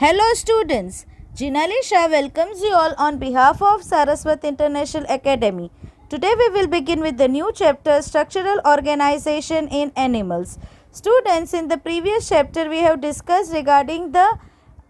Hello students, Jinali Shah welcomes you all on behalf of Saraswat International Academy. Today we will begin with the new chapter Structural Organization in Animals. Students, in the previous chapter we have discussed regarding the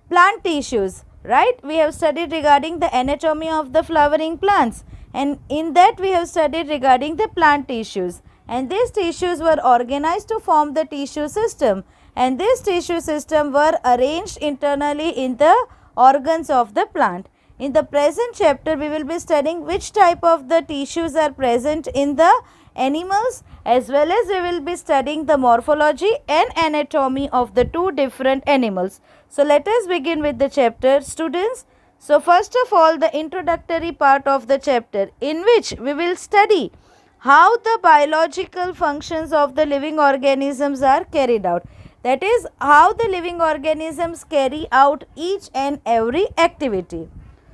plant tissues, right? We have studied regarding the anatomy of the flowering plants, and in that we have studied regarding the plant tissues, and these tissues were organized to form the tissue system, and this tissue system were arranged internally in the organs of the plant. In the present chapter we will be studying which type of the tissues are present in the animals, as well as we will be studying the morphology and anatomy of the two different animals. So let us begin with the chapter, students. So first of all, the introductory part of the chapter, in which we will study how the biological functions of the living organisms are carried out. That is, how the living organisms carry out each and every activity.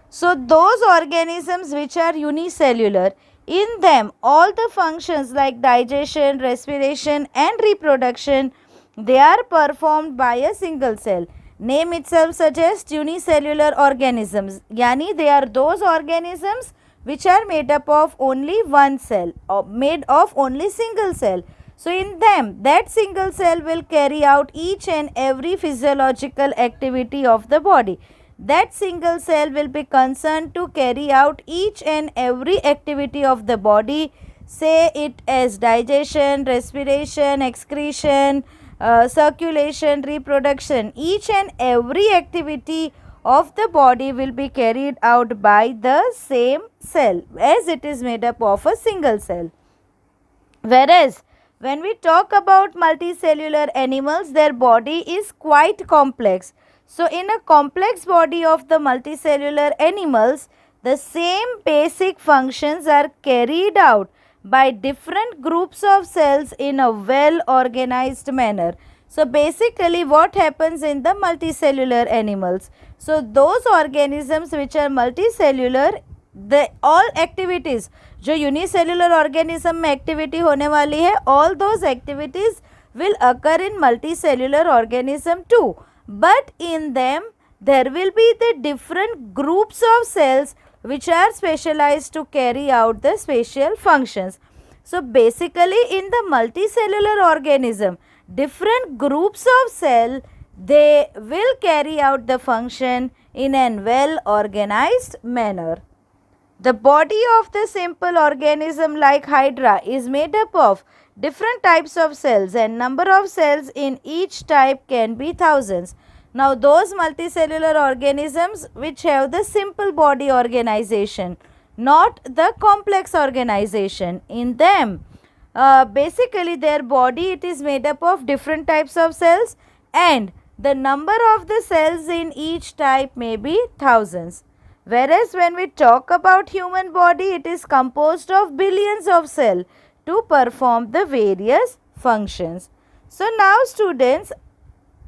So those organisms which are unicellular, in them all the functions like digestion, respiration and reproduction, they are performed by a single cell. Name itself suggests unicellular organisms, yani they are those organisms which are made up of only one cell, or made of only single cell. So in them, that single cell will carry out each and every physiological activity of the body. That single cell will be concerned to carry out each and every activity of the body, say it as digestion, respiration, excretion, circulation, reproduction. Each and every activity of the body will be carried out by the same cell, as it is made up of a single cell. Whereas when we talk about multicellular animals, their body is quite complex. So in a complex body of the multicellular animals, the same basic functions are carried out by different groups of cells in a well organized manner. So basically what happens in the multicellular animals? So those organisms which are multicellular, the all activities जो unicellular organism में activity होने वाली है, all those activities will occur in multicellular organism too, but in them there will be the different groups of cells which are specialized to carry out the special functions. So basically in the multicellular organism, different groups of cell, they will carry out the function in a well organized manner. The body of the simple organism like Hydra is made up of different types of cells, and number of cells in each type can be thousands. Now those multicellular organisms which have the simple body organization, not the complex organization, in them basically their body, it is made up of different types of cells, and the number of the cells in each type may be thousands. Whereas when we talk about human body, it is composed of billions of cells to perform the various functions. So now students,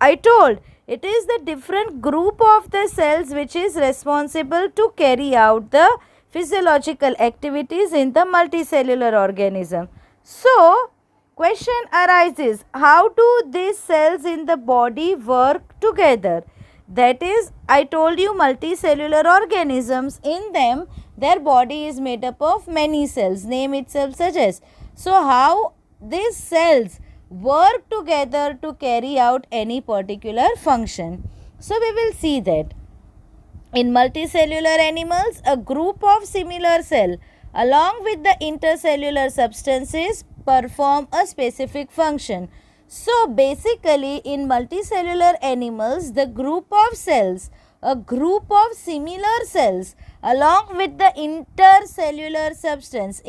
I told it is the different group of the cells which is responsible to carry out the physiological activities in the multicellular organism. So question arises, how do these cells in the body work together? That is, I told you multicellular organisms, in them their body is made up of many cells, name itself suggests. So how these cells work together to carry out any particular function? So we will see that. In multicellular animals, a group of similar cells along with the intercellular substances perform a specific function. So basically in multicellular animals, the group of cells, a group of similar cells along with the intercellular substance,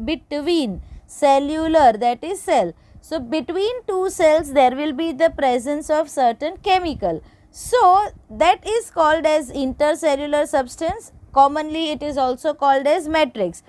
between cellular, that is cell. So between two cells there will be the presence of certain chemical. So that is called as intercellular substance. Commonly it is also called as matrix.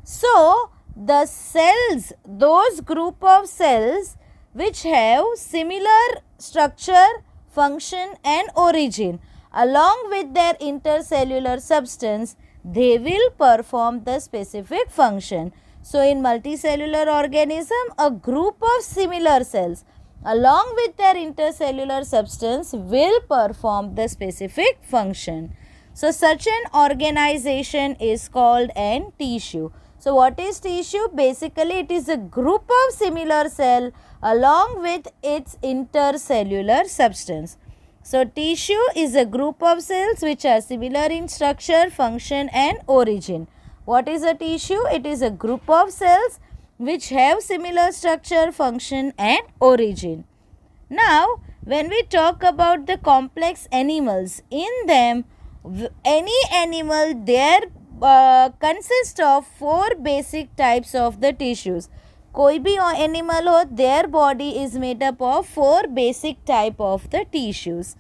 So the cells, those group of cells which have similar structure, function and origin along with their intercellular substance, they will perform the specific function. So in multicellular organism, a group of similar cells along with their intercellular substance will perform the specific function. So such an organization is called an tissue. So what is tissue? Basically it is a group of similar cell along with its intercellular substance. So tissue is a group of cells which are similar in structure, function and origin. What is a tissue? It is a group of cells which have similar structure, function and origin. Now, when we talk about the complex animals, in them any animal there consists of four basic types of the tissues. कोई भी animal हो, their body is made up of four basic type of the tissues.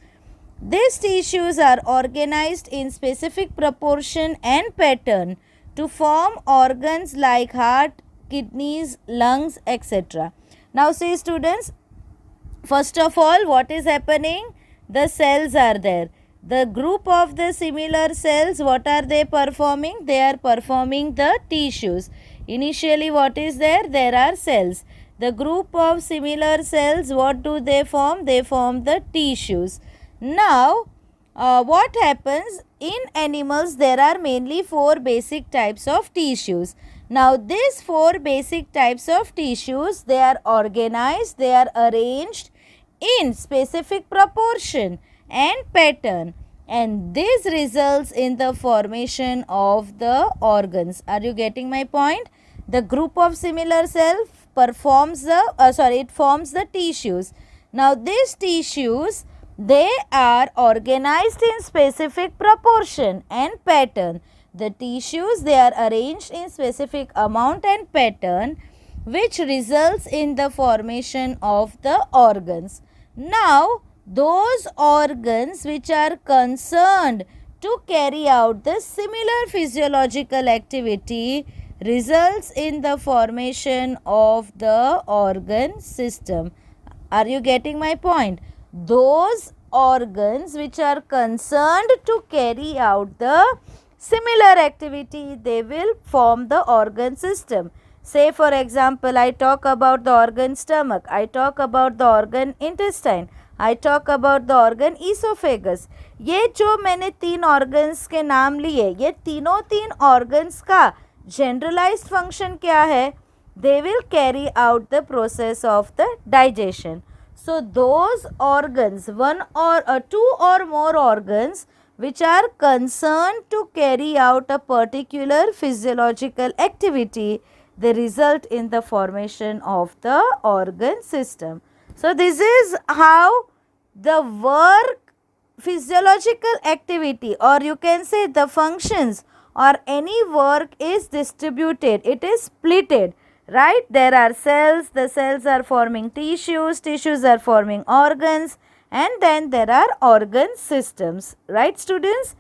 These tissues are organized in specific proportion and pattern to form organs like heart, kidneys, lungs, etc. Now see students, first of all, what is happening? The cells are there. The group of the similar cells, what are they performing? They are performing the tissues. Initially, what is there? There are cells. The group of similar cells, what do they form? They form the tissues. Now, what happens? In animals, there are mainly four basic types of tissues. Now, these four basic types of tissues, they are organized, they are arranged in specific proportion and pattern, and this results in the formation of the organs. Are you getting my point? The group of similar cells performs the it forms the tissues. Now these tissues, they are organized in specific proportion and pattern. The tissues, they are arranged in specific amount and pattern, which results in the formation of the organs. Now, those organs which are concerned to carry out the similar physiological activity results in the formation of the organ system. Are you getting my point? Those organs which are concerned to carry out the similar activity, they will form the organ system. Say for example, I talk about the organ stomach, I talk about the organ intestine, I talk about the organ esophagus. ये जो मैंने तीन organs के नाम लिए, ये तीनों तीन organs का generalized function क्या है? They will carry out the process of the digestion. So those organs, one or two or more organs which are concerned to carry out a particular physiological activity, they result in the formation of the organ system. So this is how the work, physiological activity, or you can say the functions or any work is distributed. It is splitted, right? There are cells, the cells are forming tissues, tissues are forming organs, and then there are organ systems, right students?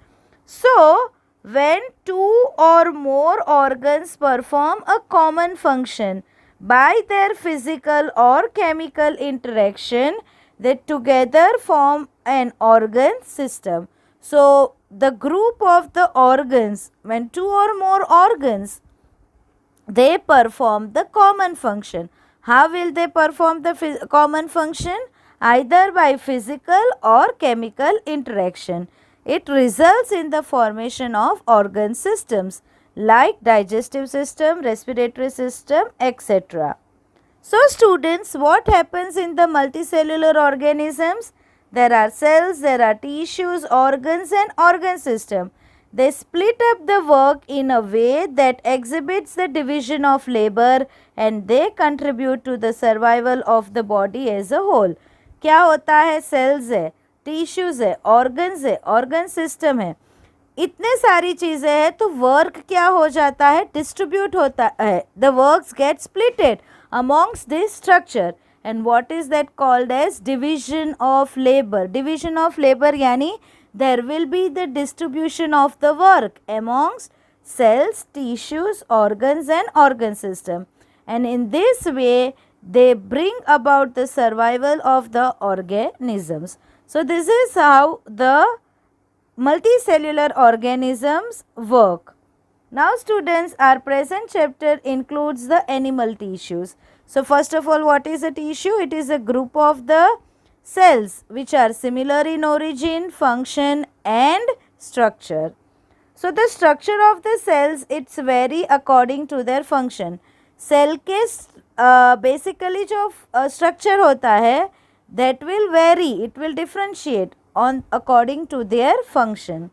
So, when two or more organs perform a common function by their physical or chemical interaction, they together form an organ system. So, the group of the organs, when two or more organs, they perform the common function. How will they perform the common function? Either by physical or chemical interaction. It results in the formation of organ systems like digestive system, respiratory system, etc. So students, what happens in the multicellular organisms? There are cells, there are tissues, organs and organ system. They split up the work in a way that exhibits the division of labor and they contribute to the survival of the body as a whole. क्या होता है? Sales है, tissues है, organs है, organ system है, इतने सारी चीज़ें हैं, तो वर्क क्या हो जाता है? डिस्ट्रीब्यूट होता है. The works get splitted amongst this structure, and what is that called as division of labor. Division of labor यानी there will be the distribution of the work amongst cells, tissues, organs and organ system, and in this way they bring about the survival of the organisms. So this is how the multicellular organisms work. Now students, our present chapter includes the animal tissues. So first of all, what is a tissue? It is a group of the cells which are similar in origin, function and structure. So the structure of the cells, it's vary according to their function. Cell के basically जो structure होता है that will vary, it will differentiate on according to their function.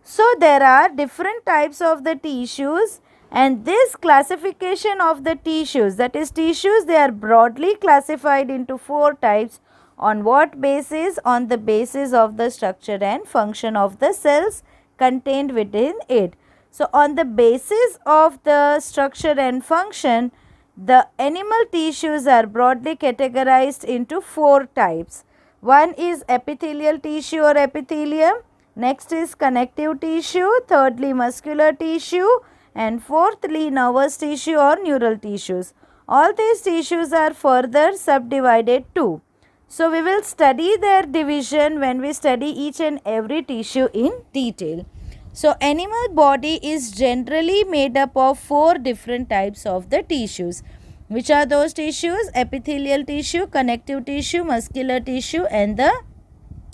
So there are different types of the tissues, and this classification of the tissues, that is tissues, they are broadly classified into 4 types. On what basis? On the basis of the structure and function of the cells contained within it. So on the basis of the structure and function, the animal tissues are broadly categorized into 4 types. One is epithelial tissue or epithelium, next is connective tissue, thirdly muscular tissue, and fourthly nervous tissue or neural tissues. All these tissues are further subdivided too. So we will study their division when we study each and every tissue in detail. So animal body is generally made up of 4 different types of the tissues. Which are those tissues? Epithelial tissue, connective tissue, muscular tissue and the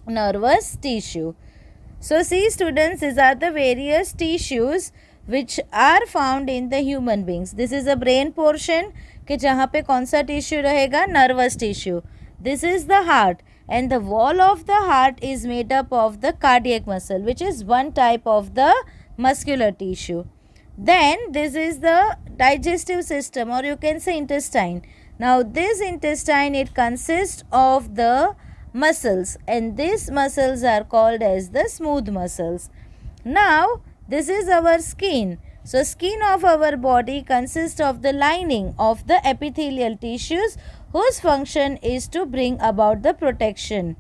nervous tissue. So see students, these are the various tissues which are found in the human beings. This is a brain portion कि जहाँ पे कौन सा tissue रहेगा? Nervous tissue. This is the heart, and the wall of the heart is made up of the cardiac muscle, which is one type of the muscular tissue. Then this is the digestive system, or you can say intestine. Now this intestine, it consists of the muscles, and these muscles are called as the smooth muscles. Now this is our skin. So skin of our body consists of the lining of the epithelial tissues whose function is to bring about the protection.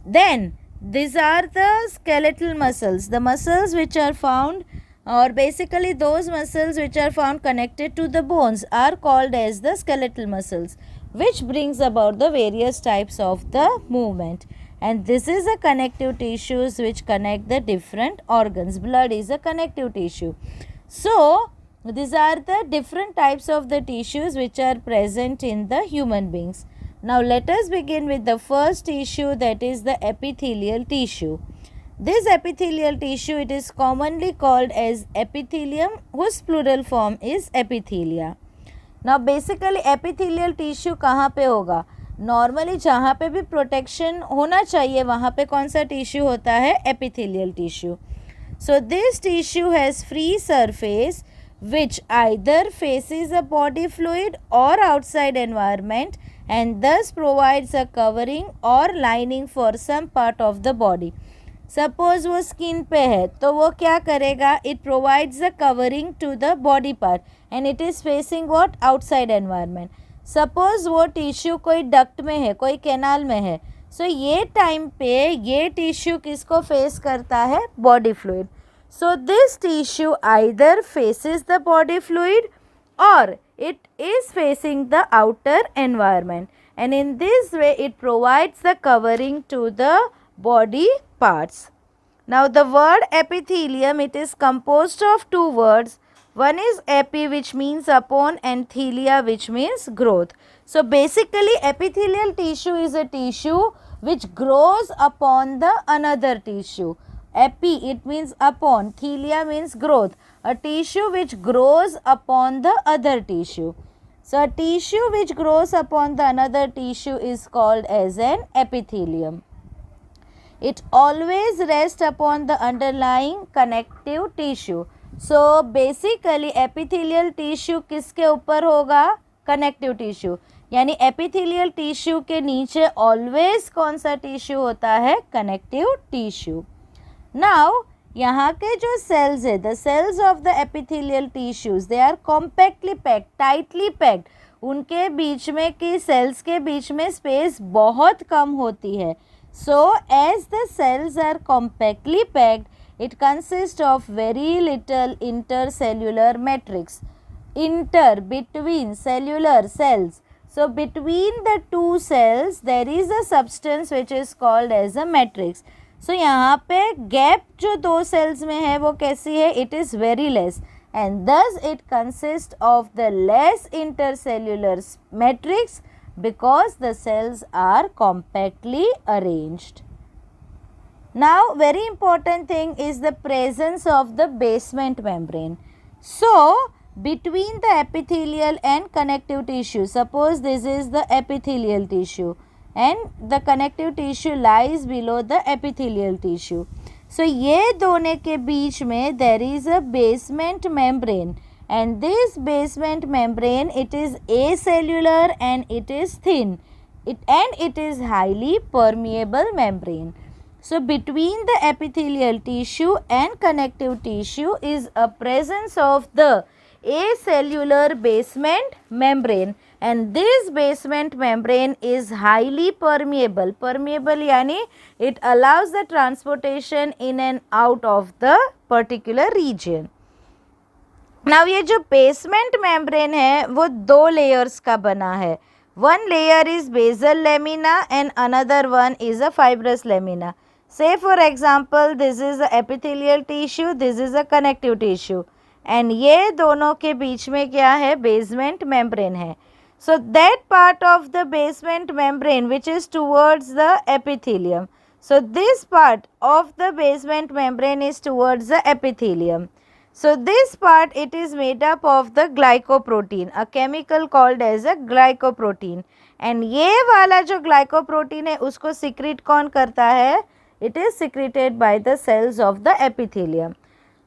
Then these are the skeletal muscles, the muscles which are found, or basically those muscles which are found connected to the bones are called as the skeletal muscles, which brings about the various types of the movement. And this is a connective tissues which connect the different organs. Blood is a connective tissue. So these are the different types of the tissues which are present in the human beings. Now let us begin with the first tissue, that is the epithelial tissue. This epithelial tissue, it is commonly called as epithelium, whose plural form is epithelia. Now basically epithelial tissue कहाँ पे होगा? Normally जहाँ पे भी protection होना चाहिए वहाँ पे कौन सा टिश्यू होता है? Epithelial tissue. So this tissue has free surface which either faces a body fluid or outside environment and thus provides a covering or lining for some part of the body. Suppose वो skin पे है तो वो क्या करेगा? It provides a covering to the body part and it is facing what? Outside environment. Suppose वो tissue कोई duct में है, कोई कैनाल में है, सो ये टाइम पे ये टिश्यू किसको फेस करता है? Body fluid. So this tissue either faces the body fluid और it is facing the outer environment, and in this way it provides the covering to the body parts. Now the word epithelium, it is composed of 2 words. One is epi, which means upon, and thelia, which means growth. So basically epithelial tissue is a tissue which grows upon the another tissue. Epi, it means upon, thelia means growth, a tissue which grows upon the other tissue. So a tissue which grows upon the another tissue is called as an epithelium. It always rests upon the underlying connective tissue. So basically epithelial tissue किसके ऊपर होगा? Connective tissue. यानी epithelial tissue के नीचे always कौन सा tissue होता है? Connective tissue. नाउ यहाँ के जो सेल्स है, the cells of the epithelial tissues, they are compactly packed, tightly packed. उनके बीच में कि सेल्स के बीच में स्पेस बहुत कम होती है. So as the cells are compactly packed, it consists of very little intercellular matrix. Inter, between cellular cells. So between the two cells there is a substance which is called as a matrix. So यहाँ पे gap जो 2 sales में है वो कैसी है? It is very less. and thus it consists of the less intercellular matrix because the cells are compactly arranged. Now, very important thing is the presence of the basement membrane. So, between the epithelial and connective tissue, suppose this is the epithelial tissue and the connective tissue lies below the epithelial tissue. So, ये दोनों के बीच में there is a basement membrane, and this basement membrane, it is acellular and it is thin, it is highly permeable membrane. So, between the epithelial tissue and connective tissue is a presence of the acellular basement membrane, and this basement membrane is highly permeable. Permeable यानी it allows the transportation in and out of the particular region. Now ये जो basement membrane है वो दो layers का बना है. One layer is basal lamina and another one is a fibrous lamina. Say for example, this is the epithelial tissue, this is a connective tissue, and ये दोनों के बीच में क्या है? Basement membrane है. So that part of the basement membrane which is towards the epithelium. So this part of the basement membrane is towards the epithelium. So this part, it is made up of the glycoprotein, a chemical called as a glycoprotein. And ये वाला जो glycoprotein है उसको secrete कौन करता है? It is secreted by the cells of the epithelium.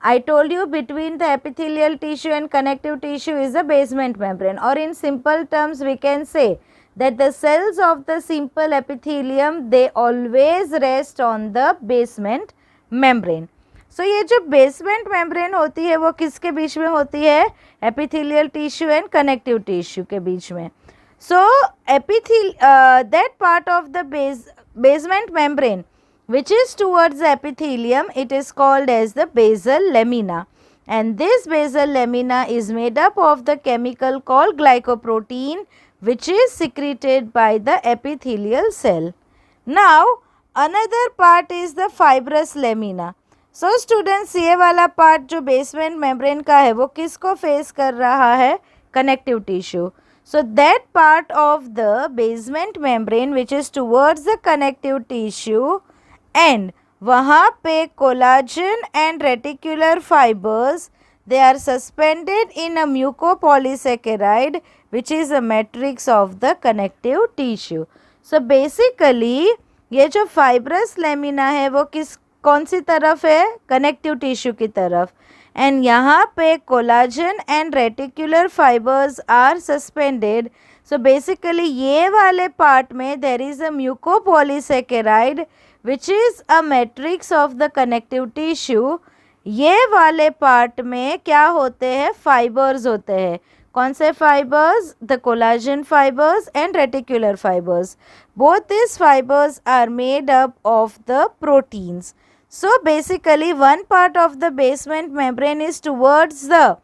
I told you between the epithelial tissue and connective tissue is the basement membrane, or in simple terms we can say that the cells of the simple epithelium, they always rest on the basement membrane. So ये जो basement membrane होती है वो किसके बीच में होती है? Epithelial tissue and connective tissue के बीच में. So that part of the basement membrane which is towards the epithelium, it is called as the basal lamina, and this basal lamina is made up of the chemical called glycoprotein which is secreted by the epithelial cell. Now another part is the fibrous lamina. So students, ये वाला part जो basement membrane का है वो किसको face कर रहा है? Connective tissue. So that part of the basement membrane which is towards the connective tissue, and वहाँ पे collagen and reticular fibers, they are suspended in a mucopolysaccharide which is a matrix of the connective tissue. So basically ये जो fibrous lamina है वो कौन सी तरफ है? Connective tissue की तरफ, and यहाँ पे collagen and reticular fibers are suspended. So basically ये वाले part में there is a mucopolysaccharide which is a matrix of the connective tissue. ये वाले part में क्या होते हैं? Fibers होते हैं. कौन से fibers? The collagen fibers and reticular fibers. Both these fibers are made up of the proteins. So basically one part of the basement membrane is towards the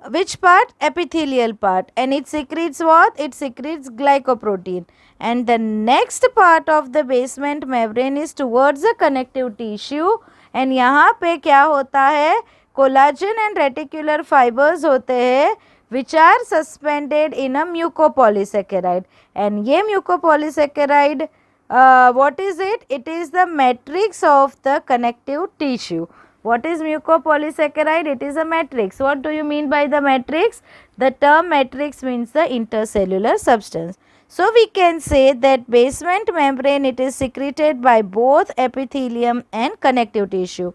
which part? Epithelial part, and it secretes what? It secretes glycoprotein. And the next part of the basement membrane is towards the connective tissue, and यहाँ पे क्या होता है? Collagen and reticular fibers होते हैं which are suspended in a mucopolysaccharide, and ये mucopolysaccharide what is it? It is the matrix of the connective tissue. What is mucopolysaccharide? It is a matrix. What do you mean by the matrix? The term matrix means the intercellular substance. So we can say that basement membrane, it is secreted by both epithelium and connective tissue.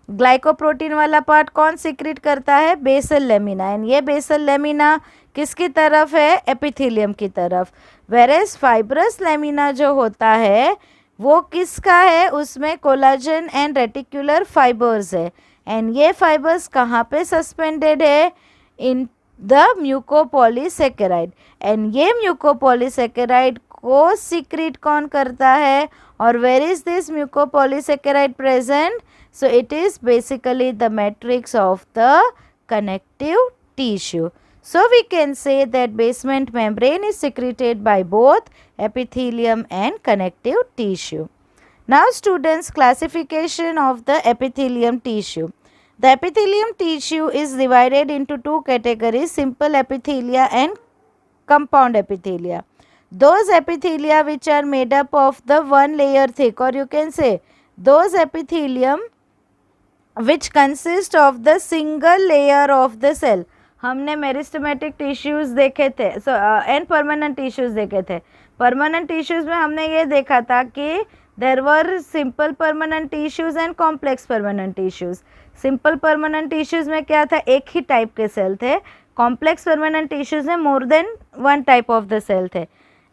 Glycoprotein वाला part कौन secret करता है? Basal lamina, and ये basal lamina किसकी तरफ है? Epithelium की तरफ. वेरेस फाइब्रस लेमिना जो होता है वो किसका है? उसमें कोलाजन एंड रेटिकुलर फाइबर्स है, एंड ये फाइबर्स कहाँ पे सस्पेंडेड है? इन द म्यूकोपॉलीसेकेराइड, एंड ये म्यूकोपॉलीसेकेराइड को सीक्रेट कौन करता है? और where is this mucopolysaccharide present? So it is basically the matrix of the connective tissue. So we can say that basement membrane is secreted by both epithelium and connective tissue. Now students, classification of the epithelium tissue. The epithelium tissue is divided into two categories, simple epithelia and compound epithelia. Those epithelia which are made up of the one layer thick, or you can say those epithelium which consist of the single layer of the cell. हमने meristematic tissues देखे थे and permanent tissues देखे थे. Permanent tissues में हमने ये देखा था कि there were simple permanent tissues and complex permanent tissues. Simple permanent tissues में क्या था, एक ही टाइप के सेल थे. कॉम्प्लेक्स परमानेंट टिश्यूज़ में more than one type of the cell थे.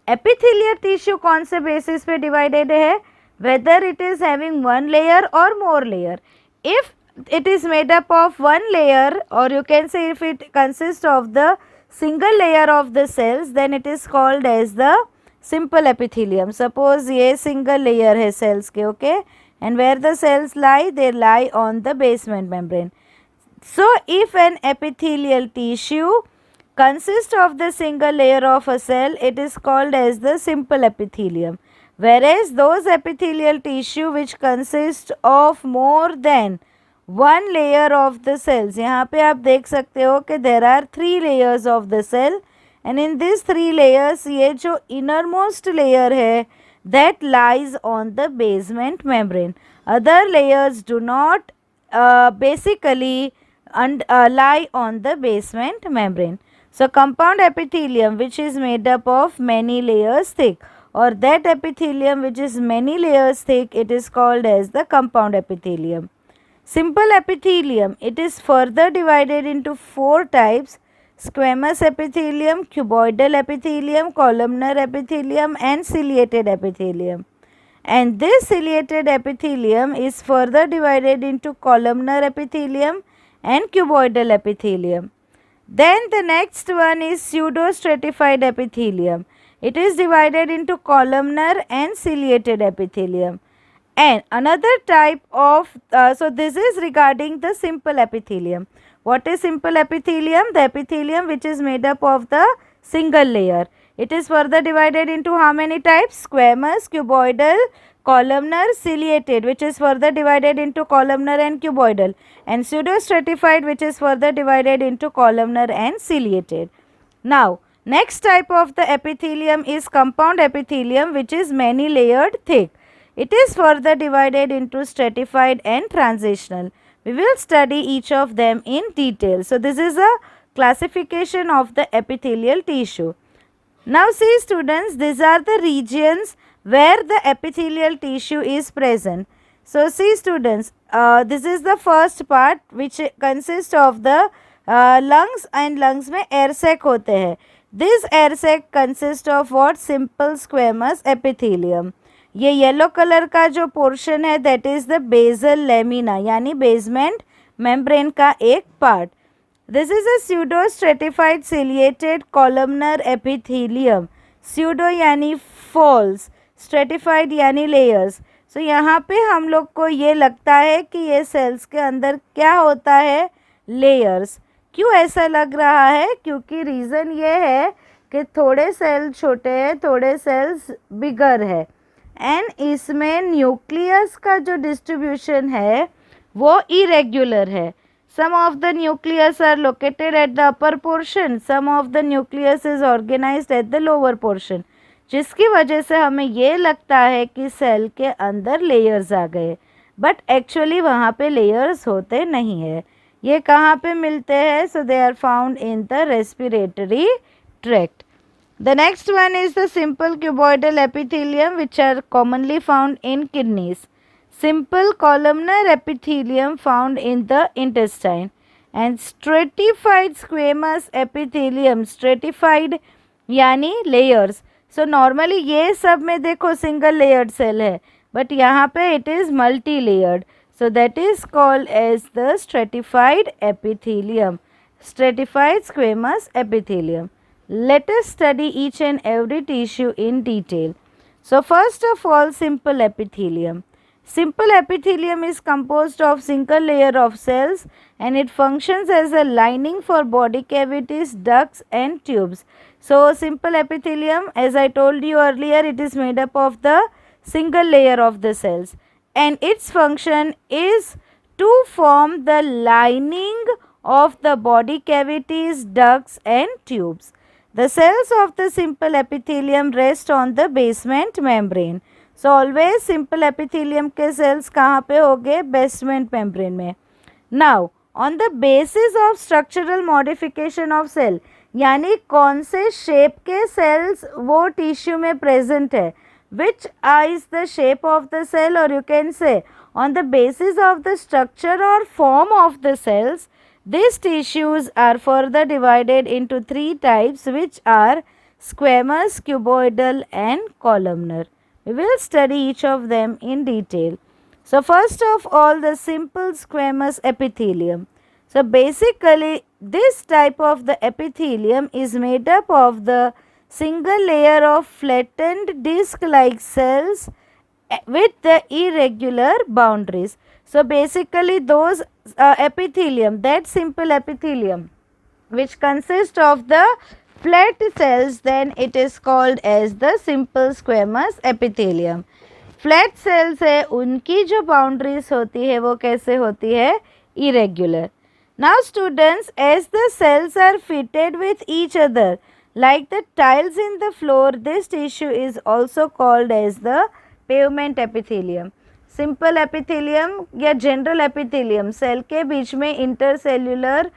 एपिथेलियल टिश्यू कौन से बेसिस पे डिवाइडेड है, whether it is having one layer और more layer. If it is made up of one layer, or you can say if it consists of the single layer of the cells, then it is called as the simple epithelium. Suppose ये single layer है cells के, okay, and where the cells lie, they lie on the basement membrane. So if an epithelial tissue consists of the single layer of a cell, it is called as the simple epithelium. Whereas those epithelial tissue which consist of more than one layer of the cells, यहाँ पे आप देख सकते हो कि there are three layers of the cell, and in these three layers ये जो innermost layer है that lies on the basement membrane. Other layers do not basically lie on the basement membrane. So compound epithelium which is made up of many layers thick, or that epithelium which is many layers thick, it is called as the compound epithelium. Simple epithelium, it is further divided into four types: squamous epithelium, cuboidal epithelium, columnar epithelium and ciliated epithelium. And this ciliated epithelium is further divided into columnar epithelium and cuboidal epithelium. Then the next one is pseudostratified epithelium. It is divided into columnar and ciliated epithelium. And another type of, so this is regarding the simple epithelium. What is simple epithelium? The epithelium which is made up of the single layer. It is further divided into how many types? Squamous, cuboidal, columnar, ciliated, which is further divided into columnar and cuboidal, and pseudostratified, which is further divided into columnar and ciliated. Now, next type of the epithelium is compound epithelium, which is many layered thick. It is further divided into stratified and transitional. We will study each of them in detail. So, this is a classification of the epithelial tissue. Now, see students, these are the regions where the epithelial tissue is present. So, see students, this is the first part which consists of the lungs, and lungs में air sac होते हैं. This air sac consists of what? Simple squamous epithelium. ये yellow colour का जो portion है that is the basal lamina, यानी basement membrane का एक part. This is a pseudo stratified ciliated columnar epithelium. Pseudo यानी फॉल्स, स्ट्रेटिफाइड यानी layers. So यहाँ पे हम लोग को ये लगता है कि ये सेल्स के अंदर क्या होता है? लेयर्स. क्यों ऐसा लग रहा है? क्योंकि रीज़न ये है कि थोड़े सेल छोटे हैं, थोड़े सेल्स बिगर है, एंड इसमें न्यूक्लियस का जो डिस्ट्रीब्यूशन है वो इरेग्युलर है. Some of the nucleus are located at the upper portion, some of the nucleus is organised at the lower portion, जिसकी वजह से हमें ये लगता है कि सेल के अंदर लेयर्स आ गए, बट एक्चुअली वहाँ पे लेयर्स होते नहीं है. ये कहाँ पे मिलते हैं? So they are found in the respiratory tract. The next one is the simple cuboidal epithelium, which are commonly found in kidneys. Simple columnar epithelium found in the intestine, and stratified squamous epithelium. Stratified यानी layers. So normally ये सब में देखो single layered cell है, but यहाँ पे it is multi layered. So that is called as the stratified epithelium. Stratified squamous epithelium. Let us study each and every tissue in detail. So first of all, simple epithelium. Simple epithelium is composed of single layer of cells, and it functions as a lining for body cavities, ducts and tubes. So simple epithelium, as I told you earlier, it is made up of the single layer of the cells, and its function is to form the lining of the body cavities, ducts and tubes. The cells of the simple epithelium rest on the basement membrane. So always simple epithelium के cells कहाँ पे होंगे? Basement membrane में. Now on the basis of structural modification of cell, यानी कौन से shape के cells वो tissue में present है, which is the shape of the cell, or you can say on the basis of the structure or form of the cells, these tissues are further divided into three types, which are squamous, cuboidal and columnar. We will study each of them in detail. So first of all, the simple squamous epithelium. So basically this type of the epithelium is made up of the single layer of flattened disc-like cells with the irregular boundaries. So basically those epithelium, that simple epithelium which consists of the flat cells, then it is called as the simple squamous epithelium. Flat sales है, उनकी जो boundaries होती है वो कैसे होती है? Irregular. Now students, as the cells are fitted with each other like the tiles in the floor, this tissue is also called as the pavement epithelium. Simple epithelium या general epithelium, सेल के बीच में intercellular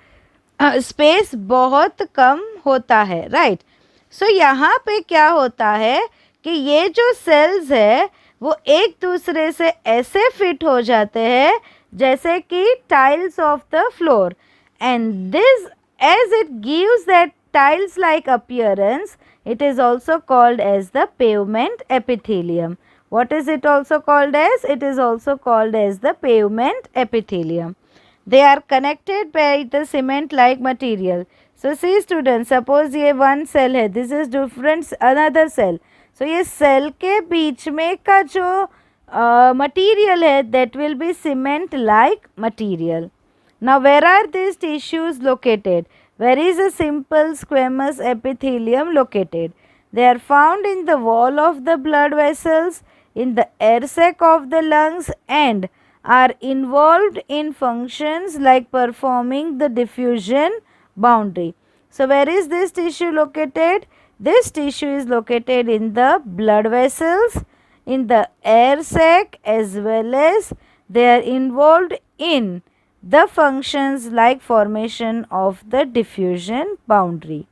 space बहुत कम होता है, right. सो यहाँ पे क्या होता है कि ये जो सेल्स है वो एक दूसरे से ऐसे फिट हो जाते हैं जैसे कि tiles of the floor, and this as it gives that tiles like appearance, it is also called as the pavement epithelium. What is it also called as? It is also called as the pavement epithelium. They are connected by the cement like material. So see students, suppose ये one cell है, this is different another cell. So ये cell के बीच में का जो material है, that will be cement like material. Now where are these tissues located? Where is a simple squamous epithelium located? They are found in the wall of the blood vessels, in the air sac of the lungs, and are involved in functions like performing the diffusion boundary. So where is this tissue located? This tissue is located in the blood vessels, in the air sac, as well as they are involved in the functions like formation of the diffusion boundary.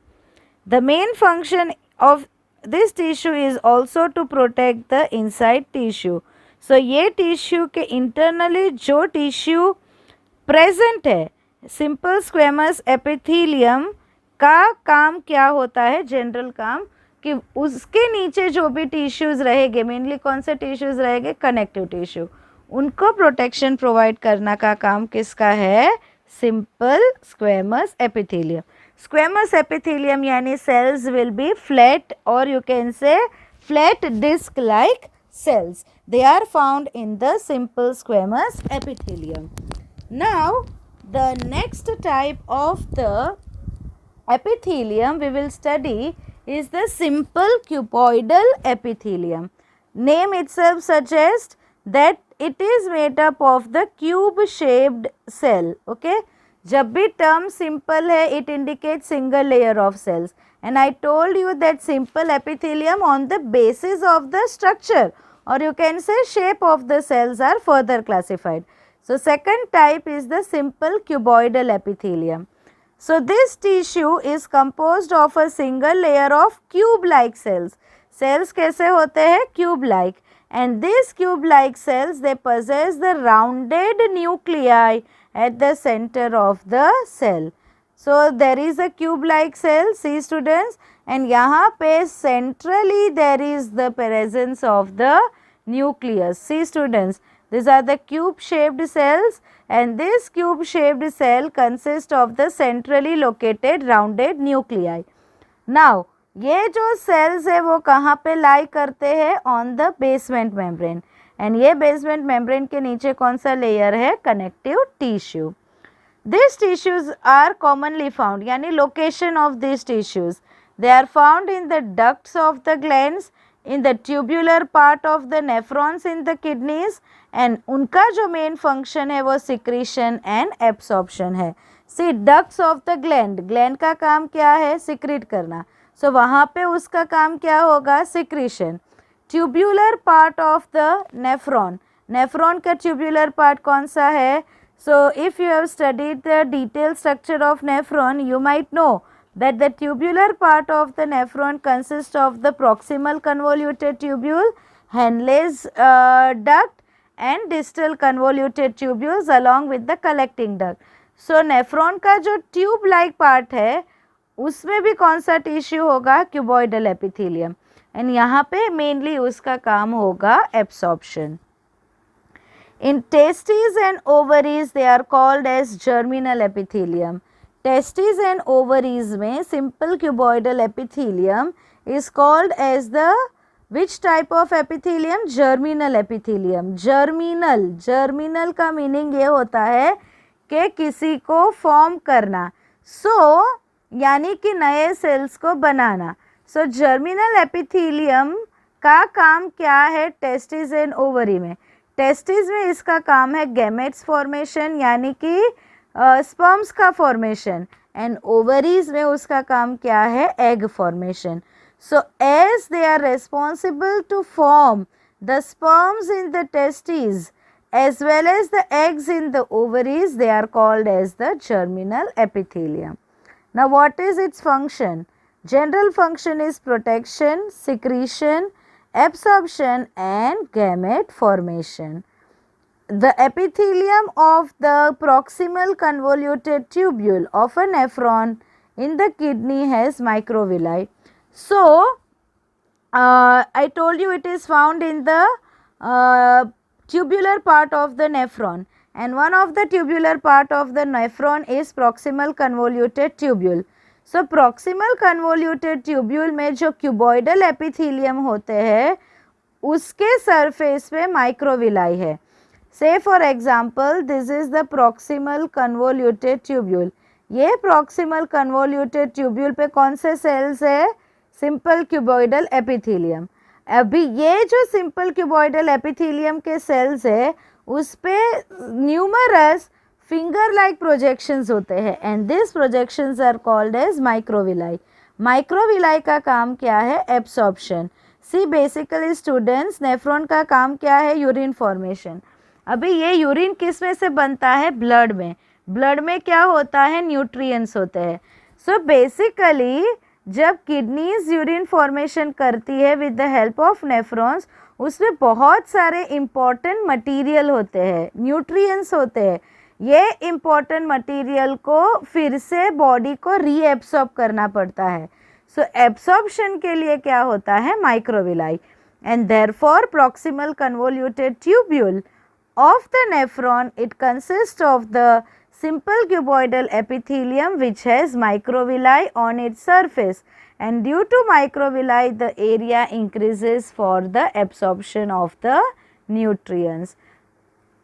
The main function of this tissue is also to protect the inside tissue. So ये tissue के internally जो tissue present है, simple squamous epithelium का काम क्या होता है? General काम कि उसके नीचे जो भी टिश्यूज़ रहेंगे, मेनली कौन से टिश्यूज़ रहेंगे? कनेक्टिव टिश्यू, उनको प्रोटेक्शन प्रोवाइड करना का काम किसका है? Simple squamous epithelium. Squamous epithelium यानी सेल्स विल बी फ्लैट और you can say flat disc like cells. They are found in the simple squamous epithelium. Now the next type of the epithelium we will study is the simple cuboidal epithelium. Name itself suggests that it is made up of the cube shaped cell. Okay, जब भी term simple है, it indicates single layer of cells, and I told you that simple epithelium on the basis of the structure or you can say shape of the cells are further classified. So second type is the simple cuboidal epithelium. So this tissue is composed of a single layer of cube like cells. Cells कैसे होते हैं? Cube like. And these cube like cells, they possess the rounded nuclei at the center of the cell. So there is a cube like cell, see students, and यहाँ पे centrally there is the presence of the nucleus. See students, these are the cube shaped cells, and this cube shaped cell consists of the centrally located rounded nuclei. Now ये जो cells है वो कहाँ पे lie करते हैं? On the basement membrane, and ये basement membrane के नीचे कौन सा layer है? Connective tissue. These tissues are commonly found, यानी location of these tissues, they are found in the ducts of the glands, in the tubular part of the nephrons in the kidneys, and उनका जो main function है वो secretion and absorption है. See, ducts of the gland का काम क्या है? secrete करना. So वहाँ पे उसका काम क्या होगा? secretion. Tubular part of the nephron का tubular part कौन सा है? So if you have studied the detailed structure of nephron, you might know that the tubular part of the nephron consists of the proximal convoluted tubule, Henle's duct, and distal convoluted tubules along with the collecting duct. So nephron का जो tube like part है उसमें भी कौन सा tissue होगा? Cuboidal epithelium. And यहाँ पे मेनली उसका काम होगा absorption. In testes and ovaries they are called as germinal epithelium. Testes and ovaries में simple cuboidal epithelium is called as the which type of epithelium? Germinal epithelium. Germinal का meaning ये होता है कि किसी को फॉर्म करना. So यानी कि नए सेल्स को बनाना. So germinal epithelium का काम क्या है टेस्टिस एंड ओवरी में? टेस्टिस में इसका काम है गैमेट्स फॉर्मेशन यानी कि स्पर्म्स का फॉर्मेशन, एंड ओवरीज में उसका काम क्या है? Egg formation. So as they are responsible to form the sperms in the testis as well as the eggs in the ovaries, they are called as the germinal epithelium. Now what is its function? General function is protection, secretion, absorption and gamete formation. The epithelium of the proximal convoluted tubule of a nephron in the kidney has microvilli. So, I told you it is found in the tubular part of the nephron, and one of the tubular part of the nephron is proximal convoluted tubule. So proximal convoluted tubule में जो cuboidal epithelium होते हैं उसके surface पे microvilli है. Say for example this is the proximal convoluted tubule. ये proximal convoluted tubule पे कौन से cells है? Simple cuboidal epithelium. अभी ये जो simple cuboidal epithelium के cells है उस पे numerous finger like projections होते हैं, and these projections are called as microvilli. Microvilli का काम क्या है? Absorption. See basically students, nephron का काम क्या है? Urine formation. अभी ये यूरिन किस में से बनता है? ब्लड में. ब्लड में क्या होता है? न्यूट्रिएंट्स होते हैं. सो बेसिकली जब किडनीज यूरिन फॉर्मेशन करती है with the help of nephrons उसमें बहुत सारे इम्पॉर्टेंट मटेरियल होते हैं, न्यूट्रिएंट्स होते हैं. ये इम्पॉर्टेंट मटेरियल को फिर से बॉडी को रीएब्सॉर्ब करना पड़ता है. सो एब्सॉर्प्शन के लिए क्या होता है? Microvilli. And therefore proximal convoluted tubule of the nephron, it consists of the simple cuboidal epithelium which has microvilli on its surface, and due to microvilli the area increases for the absorption of the nutrients.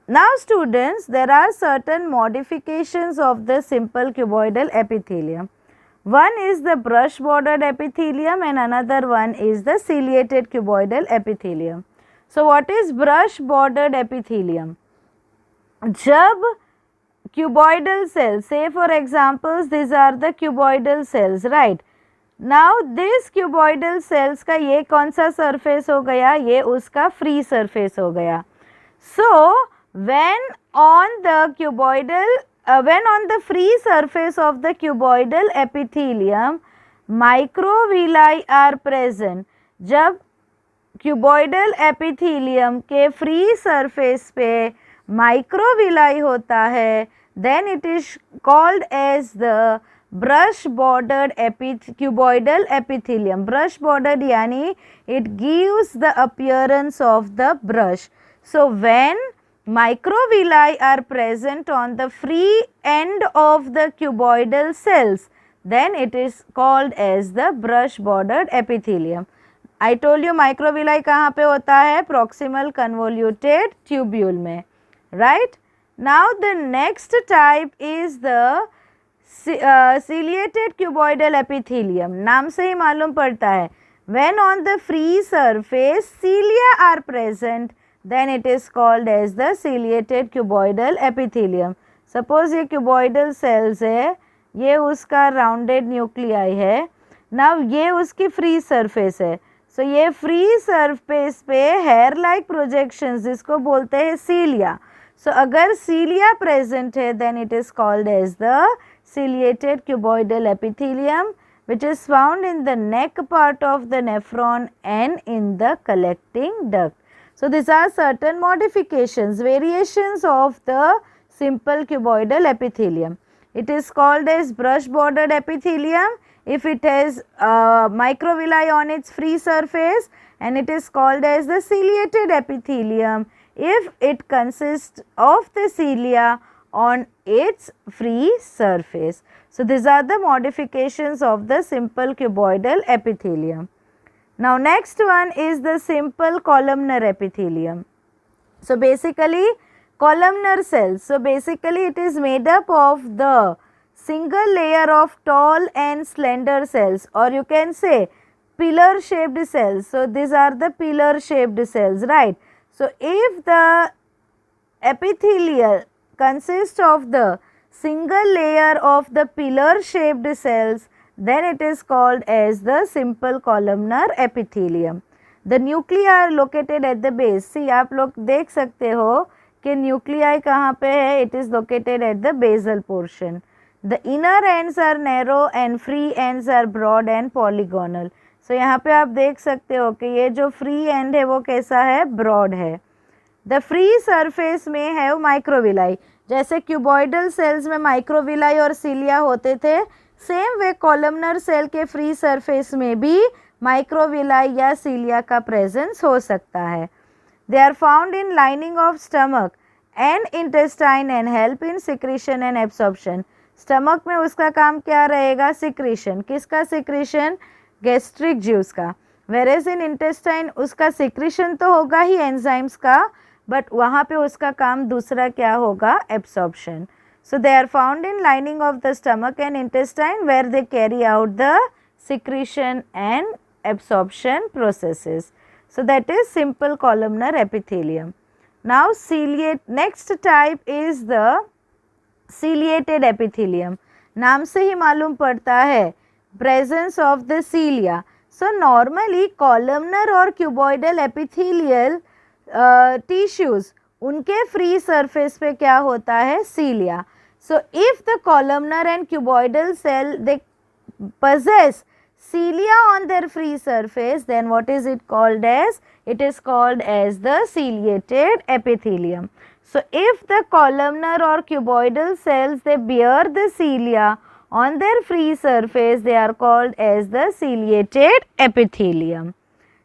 Now students, there are certain modifications of the simple cuboidal epithelium. One is the brush bordered epithelium and another one is the ciliated cuboidal epithelium. So what is brush bordered epithelium? जब cuboidal cells, say for examples these are the cuboidal cells, right? Now this cuboidal cells का ये कौन सा surface हो गया? ये उसका free surface हो गया. So when on the free surface of the cuboidal epithelium microvilli are present. जब क्यूबॉइडल एपिथेलियम के फ्री सरफेस पे माइक्रोविलाई होता है then it is called as the brush bordered cuboidal epithelium. Brush bordered यानी it gives the appearance of the brush. So when microvilli are present on the free end of the cuboidal cells then it is called as the brush bordered epithelium. I told you microvilli कहाँ पे होता है? proximal convoluted tubule में, right? Now the next type is the ciliated cuboidal epithelium. नाम से ही मालूम पड़ता है When on the free surface cilia are present, then it is called as the ciliated cuboidal epithelium. Suppose ये cuboidal cells है, ये उसका rounded nuclei है. Now ये उसकी free surface है. So ये free surface पे hair like projections जिसको बोलते हैं cilia. So अगर cilia present है, then it is called as the ciliated cuboidal epithelium, which is found in the neck part of the nephron and in the collecting duct. So these are certain modifications, variations of the simple cuboidal epithelium. It is called as brush bordered epithelium if it has microvilli on its free surface, and it is called as the ciliated epithelium if it consists of the cilia on its free surface. So these are the modifications of the simple cuboidal epithelium. Now next one is the simple columnar epithelium. So basically columnar cells. So basically it is made up of the single layer of tall and slender cells, or you can say pillar shaped cells. So these are the pillar shaped cells, right? So if the epithelial consists of the single layer of the pillar shaped cells, then it is called as the simple columnar epithelium. The nuclei are located at the base. See, आप लोग देख सकते हो कि nuclei कहाँ पे है? It is located at the basal portion. The inner ends are narrow and free ends are broad and polygonal. So यहाँ पे आप देख सकते हो कि ये जो free end है वो कैसा है? Broad है. The free surface में है microvilli. जैसे क्यूबॉइडल सेल्स में माइक्रोविलाई और सीलिया होते थे, सेम वे कॉलमनर सेल के फ्री सरफेस में भी माइक्रोविलाई या सीलिया का प्रेजेंस हो सकता है. They are found in lining of stomach and intestine and help in secretion and absorption. Stomach में उसका काम क्या रहेगा? सिक्रीशन. किसका सिक्रीशन? गैस्ट्रिक ज्यूस का. वेरेज इन इंटेस्टाइन उसका सिक्रीशन तो होगा ही एंजाइम्स का, बट वहाँ पे उसका काम दूसरा क्या होगा? Absorption. So they are found in lining of the stomach and intestine where they carry out the secretion and absorption processes. So that is simple columnar epithelium. Now next type is the ciliated epithelium. नाम से ही मालूम पड़ता है presence of the cilia. So normally columnar और cuboidal epithelial tissues उनके free surface पे क्या होता है? cilia. So if the columnar and cuboidal cell they possess cilia on their free surface, then what is it called as? It is called as the ciliated epithelium. So if the columnar or cuboidal cells they bear the cilia on their free surface, they are called as the ciliated epithelium.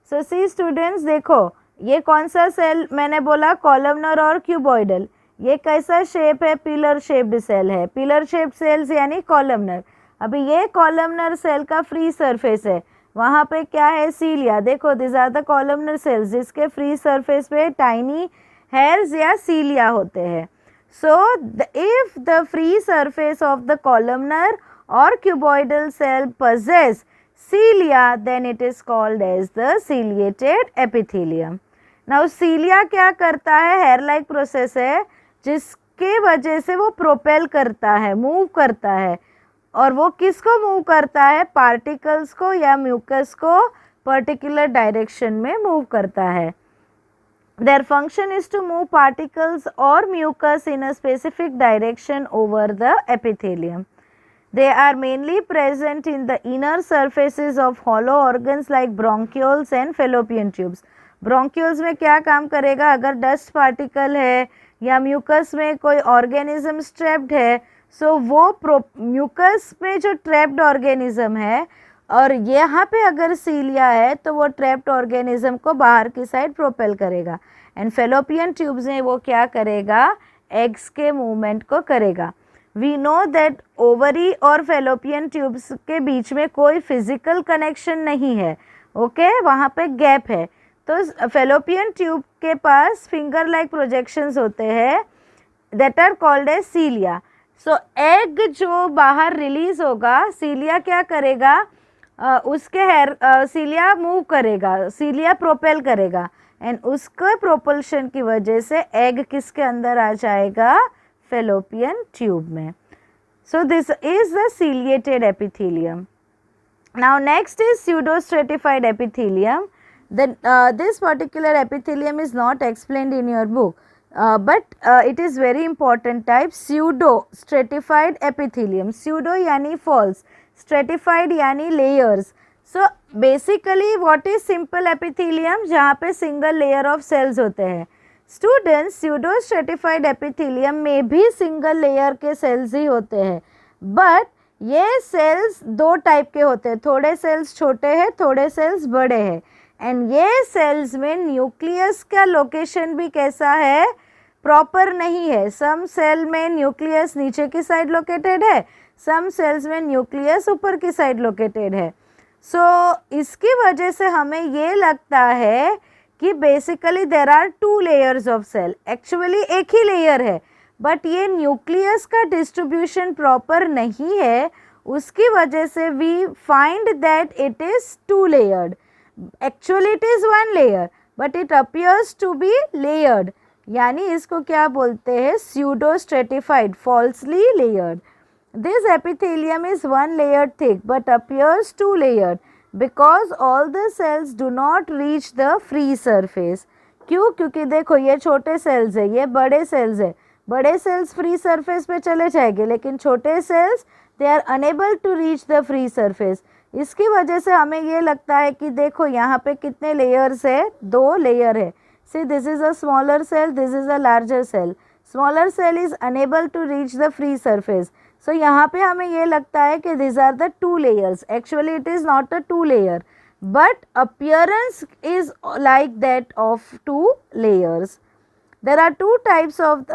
So see students, देखो ये कौन सा cell मैंने बोला? Columnar और cuboidal. ये कैसा shape है? पिलर शेप्ड सेल है. पिलर शेप्ड सेल्स यानी कॉलमनर. अभी ये कॉलमनर सेल का फ्री सरफेस है, वहाँ पे क्या है? सीलिया. देखो this are the columnar cells जिसके फ्री सरफेस पे टाइनी हेयर्स या सीलिया होते हैं. So if the free surface of the columnar और cuboidal cell possess cilia, then it is called as the ciliated epithelium. Now cilia क्या करता है? Hair like process है जिसके वजह से वो प्रोपेल करता है, मूव करता है. और वो किसको मूव करता है? पार्टिकल्स को या म्यूकस को पर्टिकुलर डायरेक्शन में मूव करता है. Their function is to move particles और mucus in a specific direction over the epithelium. They are mainly present in the inner surfaces of hollow organs like bronchioles and fallopian tubes. Bronchioles में क्या काम करेगा? अगर dust particle है या mucus में कोई ऑर्गेनिज्म स्ट्रेप्ड है, सो वो म्यूकस में जो ट्रैप्ड ऑर्गेनिज्म है और यहाँ पे अगर सीलिया है तो वो ट्रैप्ड ऑर्गेनिज्म को बाहर की साइड प्रोपेल करेगा. एंड फेलोपियन ट्यूब्स में वो क्या करेगा? एग्स के मूवमेंट को करेगा. वी नो दैट ओवरी और फेलोपियन ट्यूब्स के बीच में कोई फिजिकल कनेक्शन नहीं है. ओके वहाँ पे गैप है. तो फेलोपियन ट्यूब के पास फिंगर लाइक प्रोजेक्शंस होते हैं that are called as cilia. So egg जो बाहर रिलीज होगा, सीलिया क्या करेगा? उसके हेयर सीलिया मूव करेगा, सीलिया प्रोपेल करेगा एंड उसके प्रोपल्शन की वजह से एग किसके अंदर आ जाएगा, फेलोपियन ट्यूब में. So this is the ciliated epithelium. Now next is pseudostratified epithelium. This particular epithelium is not explained in your book, but it is very important type, pseudostratified epithelium. Pseudo यानी false, stratified यानी layers. So basically what is simple epithelium, जहाँ पे single layer of cells होते हैं. Students, स्यूडोस्ट्रेटिफाइड epithelium में भी single layer के sales ही होते हैं, बट ये सेल्स दो टाइप के होते हैं, थोड़े सेल्स छोटे हैं, थोड़े सेल्स बड़े हैं. एंड ये सेल्स में न्यूक्लियस का लोकेशन भी कैसा है, प्रॉपर नहीं है. सम सेल में न्यूक्लियस नीचे की साइड लोकेटेड है, सम सेल्स में न्यूक्लियस ऊपर की साइड लोकेटेड है. सो इसकी वजह से हमें ये लगता है कि basically there are two layers of cell. Actually एक ही लेयर है, बट ये न्यूक्लियस का डिस्ट्रीब्यूशन प्रॉपर नहीं है, उसकी वजह से we find that it is two layered. Actually it is one layer, but it appears to be layered. यानी इसको क्या बोलते हैं, pseudostratified, falsely layered. This epithelium is one layer thick but appears to layered because all the cells do not reach the free surface. क्यों? क्योंकि देखो ये छोटे सेल्स है, ये बड़े सेल्स है. बड़े सेल्स फ्री सरफेस पे चले जाएंगे, लेकिन छोटे cells they are unable to reach the free surface. इसकी वजह से हमें ये लगता है कि देखो यहाँ पे कितने लेयर्स है, दो लेयर है. See this is a smaller cell, this is a larger cell. Smaller cell is unable to reach the free surface. So यहाँ पे हमें ये लगता है कि this are the two layers. Actually it is not a two layer, but appearance is like that of two layers. There are two types of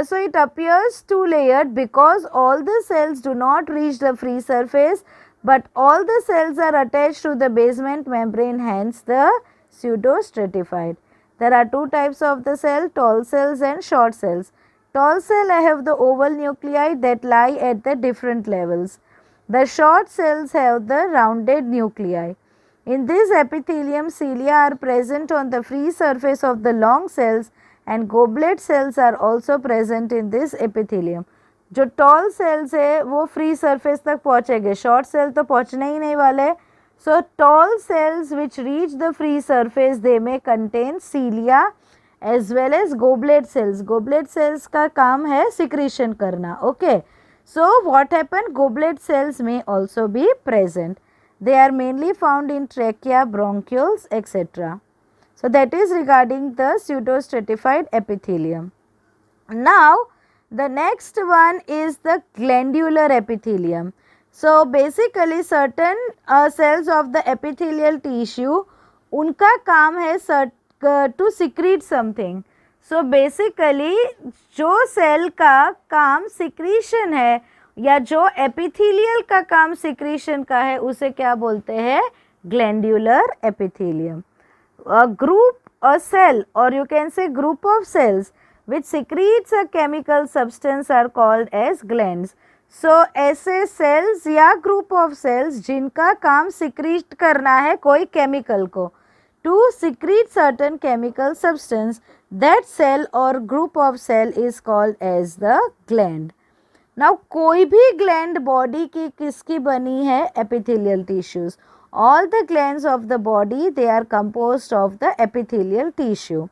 so it appears two layered because all the cells do not reach the free surface, but all the cells are attached to the basement membrane, hence the pseudostratified. There are two types of the cell, tall cells and short cells. Tall cell have the oval nuclei that lie at the different levels. The short cells have the rounded nuclei. In this epithelium, cilia are present on the free surface of the long cells and goblet cells are also present in this epithelium. जो tall cells है वो free surface तक पहुँचेंगे, short cell तो पहुँचने ही नहीं वाले. So tall cells which reach the free surface, they may contain cilia as well as goblet cells. Goblet cells का काम है secretion करना. Okay. So what happened? Goblet cells may also be present. They are mainly found in trachea, bronchioles, etc. So that is regarding the pseudostratified epithelium. Now the next one is the glandular epithelium. So basically certain cells of the epithelial tissue, उनका काम है to secrete something. So basically जो cell का काम secretion है या जो epithelial का काम सिक्रीशन का है उसे क्या बोलते हैं? Glandular epithelium. A group, a cell or you can say group of cells which secretes a chemical substance are called as glands. So ऐसे cells या group of cells जिनका काम secrete करना है कोई chemical को, to secrete certain chemical substance, that cell or group of cell is called as the gland. Now कोई भी gland body की किसकी बनी है? Epithelial tissues. All the glands of the body, they are composed of the epithelial tissue.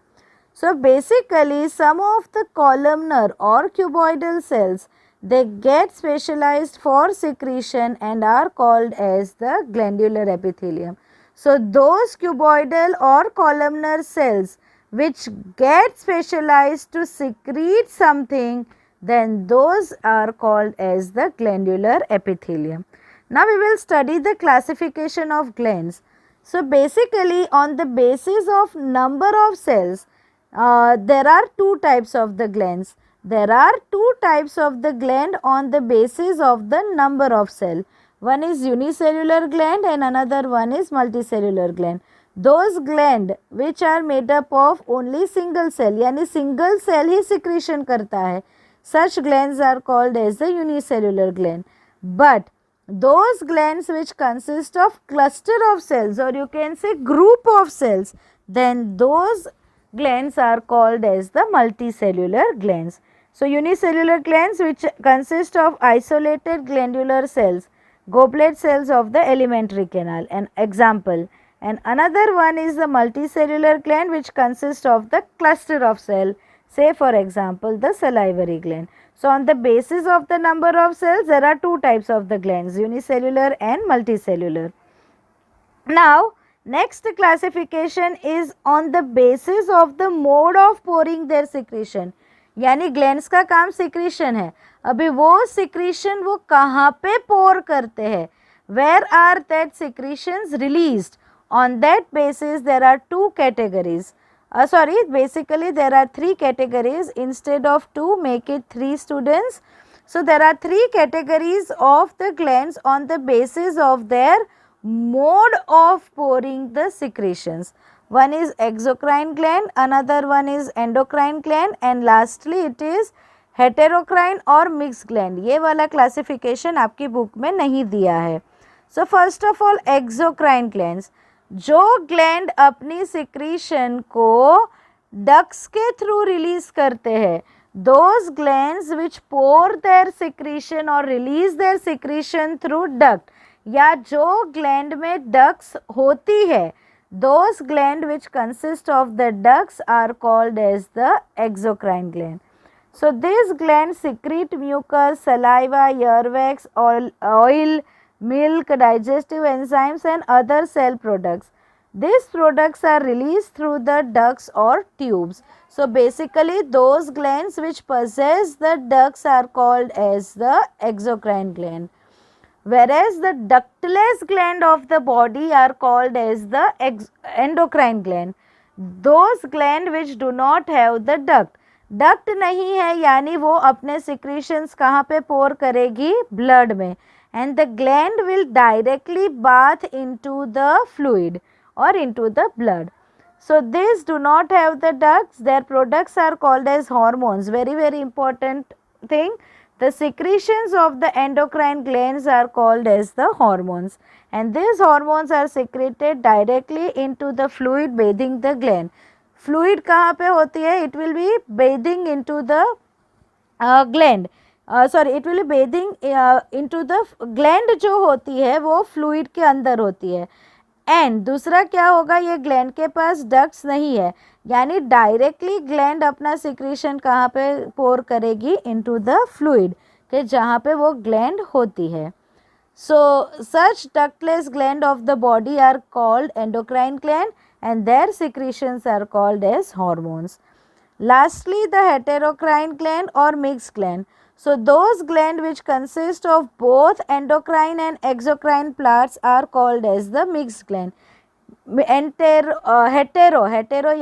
So basically some of the columnar or cuboidal cells, they get specialized for secretion and are called as the glandular epithelium. So those cuboidal or columnar cells which get specialized to secrete something, then those are called as the glandular epithelium. Now we will study the classification of glands. So basically on the basis of number of cells, there are two types of the glands. There are two types of the gland on the basis of the number of cell. One is unicellular gland and another one is multicellular gland. Those gland which are made up of only single cell, यानी single cell ही secretion करता है, such glands are called as the unicellular gland. But those glands which consist of cluster of cells, or you can say group of cells, then those glands are called as the multicellular glands. So unicellular glands which consist of isolated glandular cells, goblet cells of the alimentary canal, an example. And another one is the multicellular gland which consists of the cluster of cell, say for example the salivary gland. So on the basis of the number of cells, there are two types of the glands, unicellular and multicellular. Now next classification is on the basis of the mode of pouring their secretion. यानी glands का काम secretion है, अभी वो secretion वो कहाँ पे pour करते हैं, where are that secretions released. On that basis there are two categories. Basically there are three categories. Instead of two, make it three, students. So there are three categories of the glands on the basis of their mode of pouring the secretions. One is exocrine gland, another one is endocrine gland, and lastly it is heterocrine और mixed gland. ये वाला classification आपकी book में नहीं दिया है. So first of all exocrine glands, जो gland अपनी सिक्रीशन को डक्ट्स के थ्रू रिलीज करते हैं, those glands which pour their secretion और release their secretion through duct, या जो ग्लैंड में डक्ट्स होती है, those gland which consist of the ducts are called as the exocrine gland. So these glands secrete mucus, saliva, earwax, oil, milk, digestive enzymes and other cell products. These products are released through the ducts or tubes. So basically those glands which possess the ducts are called as the exocrine gland, whereas the ductless gland of the body are called as the endocrine gland. Those gland which do not have the duct, duct नहीं है यानी वो अपने secretions कहाँ पे पोर करेगी, blood में, and the gland will directly bath into the fluid और into the blood. So these do not have the ducts, their products are called as hormones. Very important thing, the secretions of the endocrine glands are called as the hormones, and these hormones are secreted directly into the fluid bathing the gland. Fluid कहाँ पे होती है, it will be bathing into the gland, it will be bathing into the gland, जो होती है वो fluid के अंदर होती है. एंड दूसरा क्या होगा, ये ग्लैंड के पास डक्ट्स नहीं है, यानी डायरेक्टली ग्लैंड अपना सिक्रीशन कहाँ पे पोर करेगी, इनटू द फ्लूइड के जहाँ पे वो ग्लैंड होती है. So such ductless gland of the body are called endocrine gland and their secretions are called as hormones. Lastly, the heterocrine gland or mixed gland. So those gland which consist of both endocrine and exocrine parts are called as the mixed gland. Hetero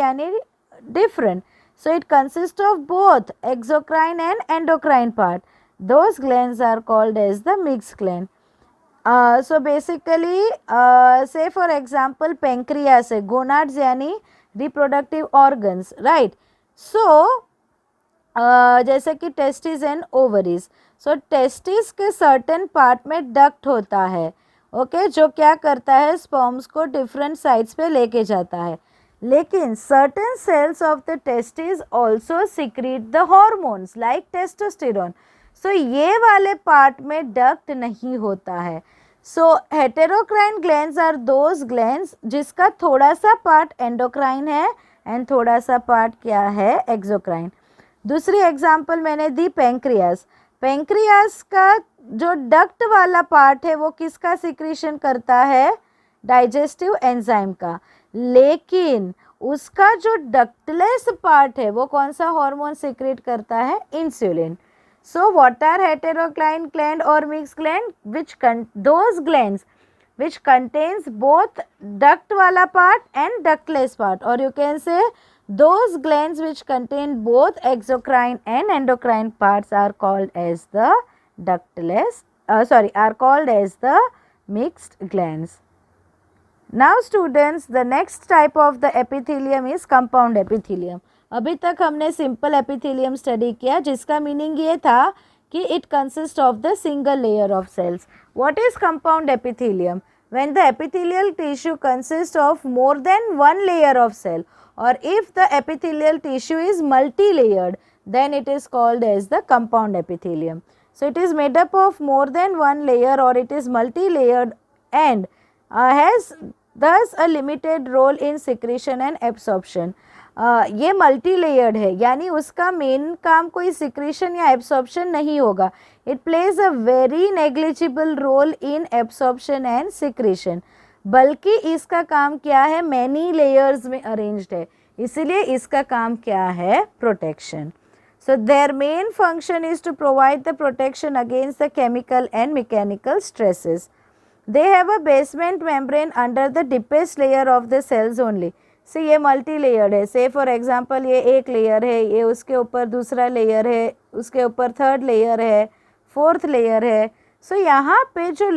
यानी different. So it consists of both exocrine and endocrine part. Those glands are called as the mixed gland. So basically say for example pancreas है, gonads यानी reproductive organs, right. So जैसे कि testes and ovaries. So testes के certain part में duct होता है, okay, जो क्या करता है, sperms को different sites पे लेके जाता है. लेकिन certain cells of the testes also secrete the hormones like testosterone. सो ये वाले पार्ट में डक्ट नहीं होता है. सो हेटेरोक्राइन ग्लैंड्स आर दोज ग्लैंड्स जिसका थोड़ा सा पार्ट एंडोक्राइन है एंड थोड़ा सा पार्ट क्या है, एक्सोक्राइन. दूसरी एग्जांपल मैंने दी पैंक्रियास. पैंक्रियास का जो डक्ट वाला पार्ट है वो किसका सिक्रीशन करता है, डाइजेस्टिव एंजाइम का. लेकिन उसका जो डक्टलेस पार्ट है वो कौन सा हार्मोन सिक्रेट करता है, insulin. So what are heterocrine gland or mixed gland? Those glands which contains both duct wala part and ductless part, or you can say those glands which contain both exocrine and endocrine parts are called as the are called as the mixed glands. Now students, the next type of the epithelium is compound epithelium. अभी तक हमने simple epithelium study किया जिसका meaning ये था कि it consists of the single layer of cells. What is compound epithelium? When the epithelial tissue consists of more than one layer of cell, or if the epithelial tissue is multi-layered, then it is called as the compound epithelium. So it is made up of more than one layer or it is multi-layered and has thus a limited role in secretion and absorption. ये multi layered है यानी उसका main काम कोई secretion या absorption नहीं होगा. It plays a very negligible role in absorption and secretion. बल्कि इसका काम क्या है, मैनी लेयर्स में अरेंज्ड है, इसीलिए इसका काम क्या है, protection. So their main function is to provide the protection against the chemical and mechanical stresses. They have a basement membrane under the deepest layer of the cells only. So ये multi layered है. से for example ये एक layer है, ये उसके ऊपर दूसरा लेयर है, उसके ऊपर थर्ड लेयर है, फोर्थ लेयर है. सो यहाँ पे जो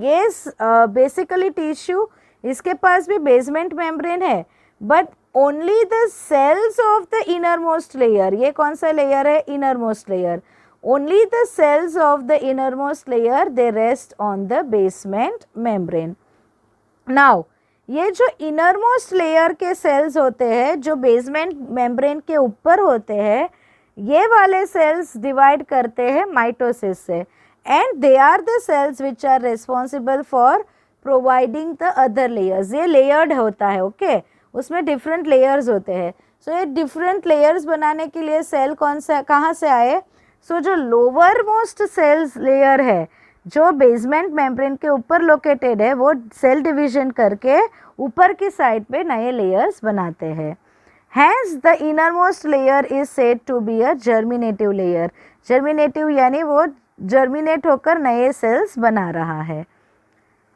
ये बेसिकली टिश्यू, इसके पास भी बेसमेंट मेम्ब्रेन है, but only the cells of the innermost layer. ये कौन सा लेयर है, innermost layer. Only the cells of the innermost layer they rest on the basement membrane. Now ये जो इनरमोस्ट लेयर के सेल्स होते हैं जो बेसमेंट मेम्ब्रेन के ऊपर होते हैं, ये वाले सेल्स डिवाइड करते हैं माइटोसिस से, and they are the cells which are responsible for providing the other layers. ये लेयर्ड होता है, ओके उसमें डिफरेंट लेयर्स होते हैं. सो ये डिफरेंट लेयर्स बनाने के लिए सेल कौन सा कहाँ से आए. सो जो लोअर मोस्ट सेल्स लेयर है जो बेसमेंट मेम्ब्रेन के ऊपर लोकेटेड है, वो सेल डिवीजन करके ऊपर की साइड पे नए लेयर्स बनाते हैं. Hence the innermost layer is said to be a germinative layer. Germinative यानी वो जर्मिनेट होकर नए सेल्स बना रहा है.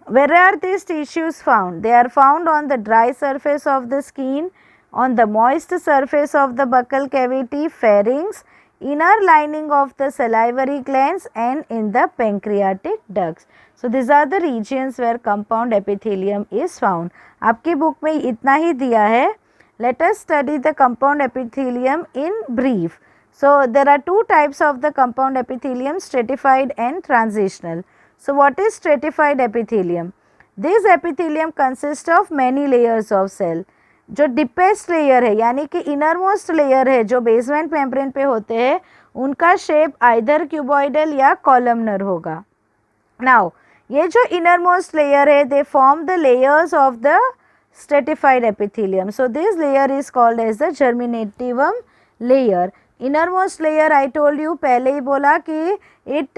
Where are these tissues found? They are found on the dry surface of the skin, on the moist surface of the buccal cavity, pharynx, inner lining of the salivary glands and in the pancreatic ducts. So these are the regions where compound epithelium is found. आपकी book में इतना ही दिया है. Let us study the compound epithelium in brief. So there are two types of the compound epithelium, stratified and transitional. So what is stratified epithelium? This epithelium consists of many layers of cell. जो deepest layer है यानी कि innermost layer है जो basement membrane पे होते हैं, उनका शेप आइदर क्यूबॉइडल या कॉलमनर होगा. नाउ ये जो इनरमोस्ट लेयर है, they form the layers of the stratified epithelium. So this layer is called as the germinativum layer. Innermost layer I told you, पहले ही बोला कि it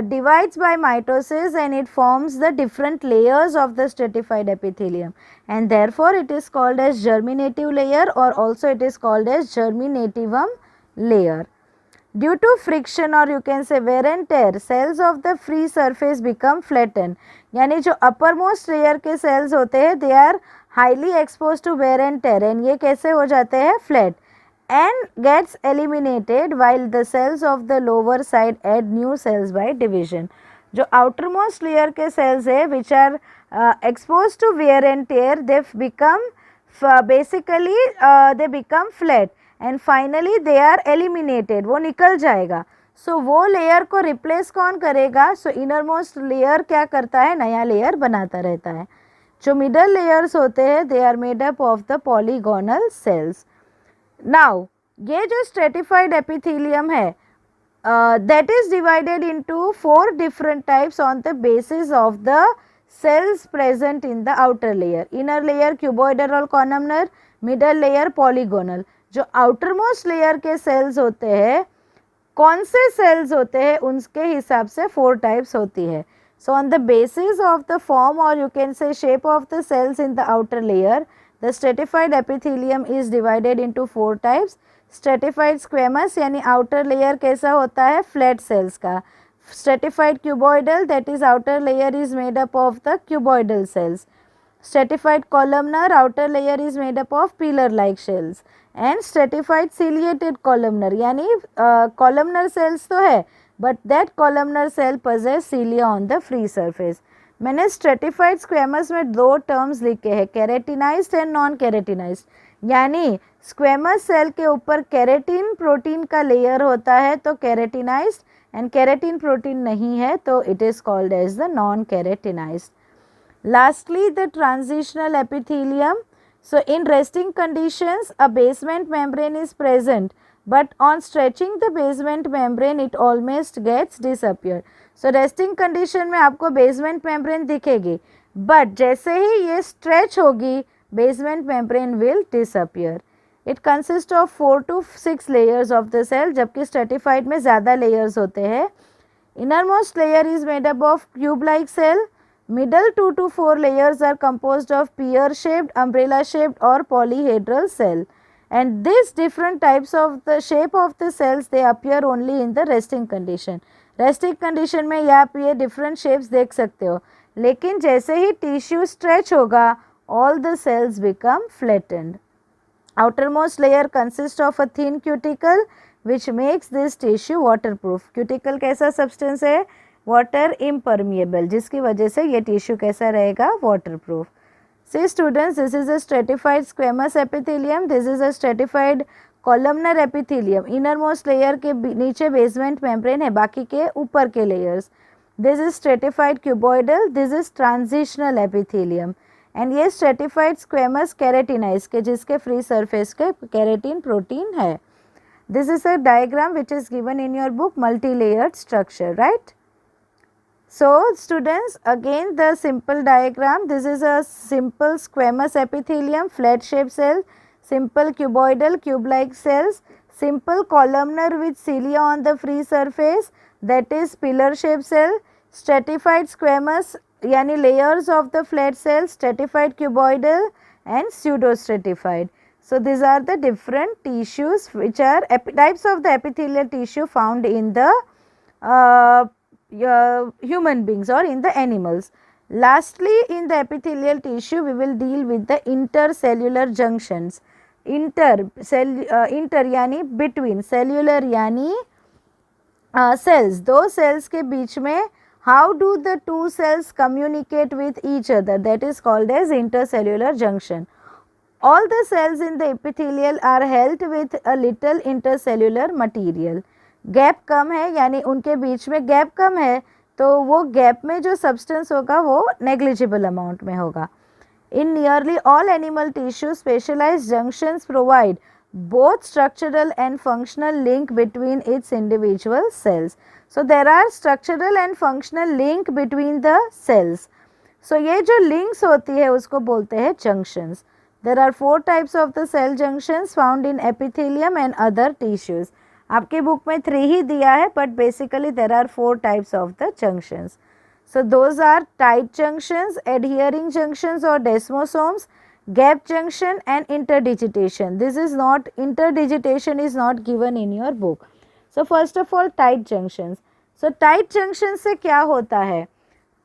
divides by mitosis and it forms the different layers of the stratified epithelium, and therefore it is called as germinative layer or also it is called as germinativum layer. Due to friction or you can say wear and tear, cells of the free surface become flattened. यानी जो uppermost layer के cells होते हैं, they are highly exposed to wear and tear, and ये कैसे हो जाते हैं, flat, and gets eliminated while the cells of the lower side add new cells by division. जो outermost layer के cells है which are exposed to wear and tear, they become basically they become flat and finally they are eliminated. वो निकल जाएगा. So वो layer को replace कौन करेगा? So innermost layer क्या करता है, नया layer बनाता रहता है. जो middle layers होते हैं, they are made up of the polygonal cells. Now ये जो stratified epithelium है, that is divided into 4 different types on the basis of the cells present in the outer layer. Inner layer cuboidal or columnar, middle layer polygonal. जो outermost layer के cells होते हैं, कौन से cells होते हैं, उनके हिसाब से 4 types होती है. So on the basis of the form or you can say shape of the cells in the outer layer, the stratified epithelium is divided into 4 types. Stratified squamous यानी outer layer कैसा होता है, flat cells का. Stratified cuboidal, that is outer layer is made up of the cuboidal cells. Stratified columnar, outer layer is made up of pillar like cells. And stratified ciliated columnar यानी columnar cells तो है, but that columnar cell possess cilia on the free surface. मैंने stratified squamous में 2 terms लिखे हैं, केरेटिनाइज्ड and non केरेटिनाइज्ड. यानी squamous cell के ऊपर केरेटिन प्रोटीन का लेयर होता है तो केरेटिनाइज्ड, एंड केरेटिन प्रोटीन नहीं है तो it is called as the non keratinised. Lastly, the transitional epithelium. So, in resting conditions, a basement membrane is present, but on stretching the basement membrane, it almost gets disappeared. So, resting condition में आपको basement membrane दिखेगी, but जैसे ही ये stretch होगी, basement membrane will disappear. It consists of 4 to 6 layers of the cell, जबकि stratified में ज़्यादा layers होते हैं. Innermost layer is made up of cube-like cell. Middle 2 to 4 layers are composed of pear-shaped, umbrella-shaped or polyhedral cell. And these different types of the shape of the cells, they appear only in the resting condition. Resting condition में आप ये different shapes देख सकते हो, लेकिन जैसे ही tissue stretch होगा, all the cells become flattened. Outermost layer consists of a thin cuticle which makes this tissue waterproof. Cuticle कैसा substance है? वाटर इम्परमिएबल, जिसकी वजह से ये टिश्यू कैसा रहेगा? Waterproof. See students, this is a stratified squamous epithelium, this is a stratified columnar epithelium. Innermost layer के नीचे बेसमेंट मेम्ब्रेन है, बाकी के ऊपर के layers. This is stratified cuboidal, this is transitional epithelium. And ये स्ट्रेटिफाइड स्क्वेमस केरेटिनाइज के, जिसके फ्री सरफेस के केरेटिन प्रोटीन है. This is a diagram which is given in your book multi layered structure, right? So students, again the simple diagram, this is a simple squamous epithelium, flat shaped cell, simple cuboidal cube-like cells, simple columnar with cilia on the free surface, that is pillar shaped cell, stratified squamous yani layers of the flat cells, stratified cuboidal and pseudo stratified. So these are the different tissues which are types of the epithelial tissue found in the human beings or in the animals. Lastly, in the epithelial tissue we will deal with the intercellular junctions. Inter यानी between, cellular यानी cells, दो cells के बीच में how do the two cells communicate with each other, that is called as intercellular junction. All the cells in the epithelial are held with a little intercellular material. Gap कम है, यानी उनके बीच में gap कम है, तो वो गैप में जो सब्सटेंस होगा वो नेग्लिजिबल अमाउंट में होगा. In nearly all animal tissue specialised junctions provide both structural and functional link between its individual cells. So there are structural and functional link between the cells. So ये जो links होती है उसको बोलते हैं junctions. There are 4 types of the cell junctions found in epithelium and other tissues. आपके book में 3 ही दिया है, but basically there are 4 types of the junctions. So those are tight junctions, adhering junctions or desmosomes, gap junction and interdigitation. This is not, interdigitation is not given in your book. So first of all tight junctions. So tight junctions से क्या होता है?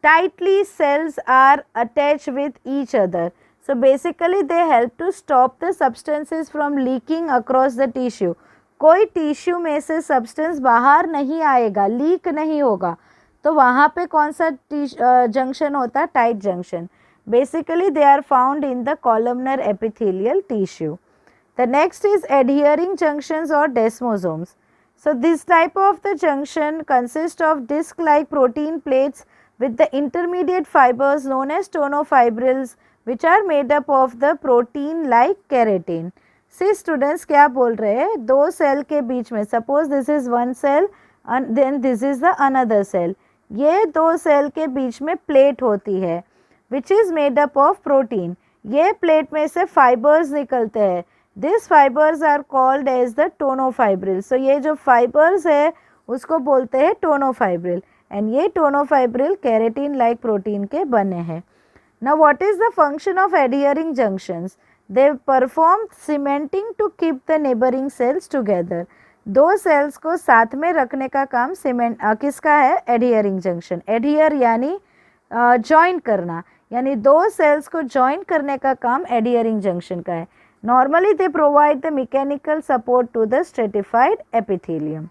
Tightly cells are attached with each other. So basically they help to stop the substances from leaking across the tissue. कोई tissue में से substance बाहर नहीं आएगा, लीक नहीं होगा, तो वहाँ पे कौन सा जंक्शन होता है? Tight junction. Basically they are found in the columnar epithelial tissue. The next is adhering junctions और desmosomes. So this type of the junction consists of disc-like protein plates with the intermediate fibers known as tonofibrils, which are made up of the protein like keratin. See students, क्या बोल रहे हैं? दो cell के बीच में, suppose this is one cell and then this is the another cell. ये दो cell के बीच में प्लेट होती है which is made up of protein. ये प्लेट में से फाइबर्स निकलते हैं. These fibers are called as the tonofibrils. So ये जो fibers है उसको बोलते हैं tonofibril, and ये tonofibril keratin like protein के बने हैं. Now what is the function of adhering junctions? They perform cementing to keep the neighboring cells together. दो cells को साथ में रखने का काम सीमेंट किसका है? adhering junction. adhere यानी join करना, यानी दो cells को join करने का काम adhering junction का है. Normally they provide the mechanical support to the stratified epithelium.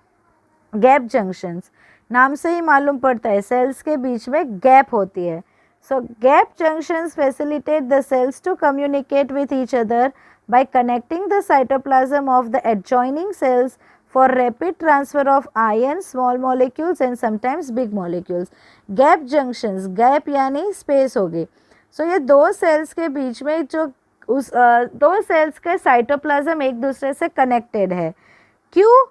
Gap junctions, नाम से ही मालूम पड़ता है cells के बीच में gap होती है. So gap junctions facilitate the cells to communicate with each other by connecting the cytoplasm of the adjoining cells for rapid transfer of ions, small molecules and sometimes big molecules. Gap junctions, gap यानी space हो गई. सो ये दो sales के बीच में जो दो sales के साइटोप्लाज्म एक दूसरे से कनेक्टेड है. क्यों?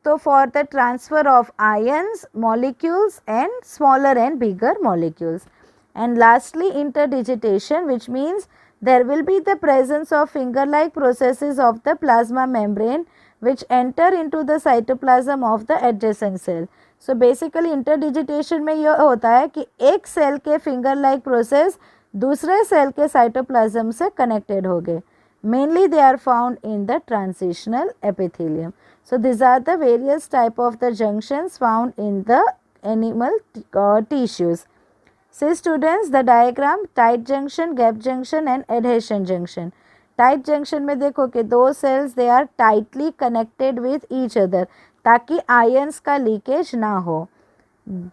तो for the transfer of ions, molecules and smaller and bigger molecules. And lastly, interdigitation, which means there will be the presence of finger-like processes of the plasma membrane which enter into the cytoplasm of the adjacent cell. So basically interdigitation में यह होता है कि एक cell के finger-like process दूसरे cell के cytoplasm से connected हो गए. Mainly they are found in the transitional epithelium. So these are the various type of the junctions found in the animal tissues. See students, the diagram tight junction, gap junction and adhesion junction. Tight junction में देखो कि दो cells they are tightly connected with each other ताकि ions का leakage ना हो.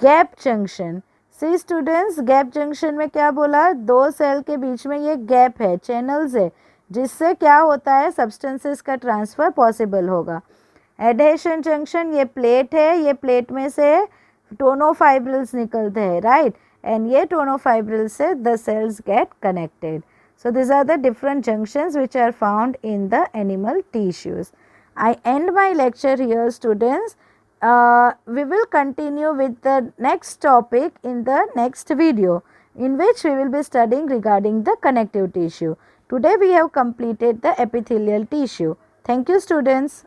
Gap junction, see students, gap junction में क्या बोला, दो सेल के बीच में ये गैप है, चैनल्स है, जिससे क्या होता है, सब्सटेंसेस का ट्रांसफ़र पॉसिबल होगा. एडहेशन जंक्शन, ये प्लेट है, ये प्लेट में से टोनोफाइब्रिल्स निकलते हैं, right, and ye tonofibrils se the cells get connected. So these are the different junctions which are found in the animal tissues. I end my lecture here students. We will continue with the next topic in the next video, in which we will be studying regarding the connective tissue. Today we have completed the epithelial tissue. Thank you students.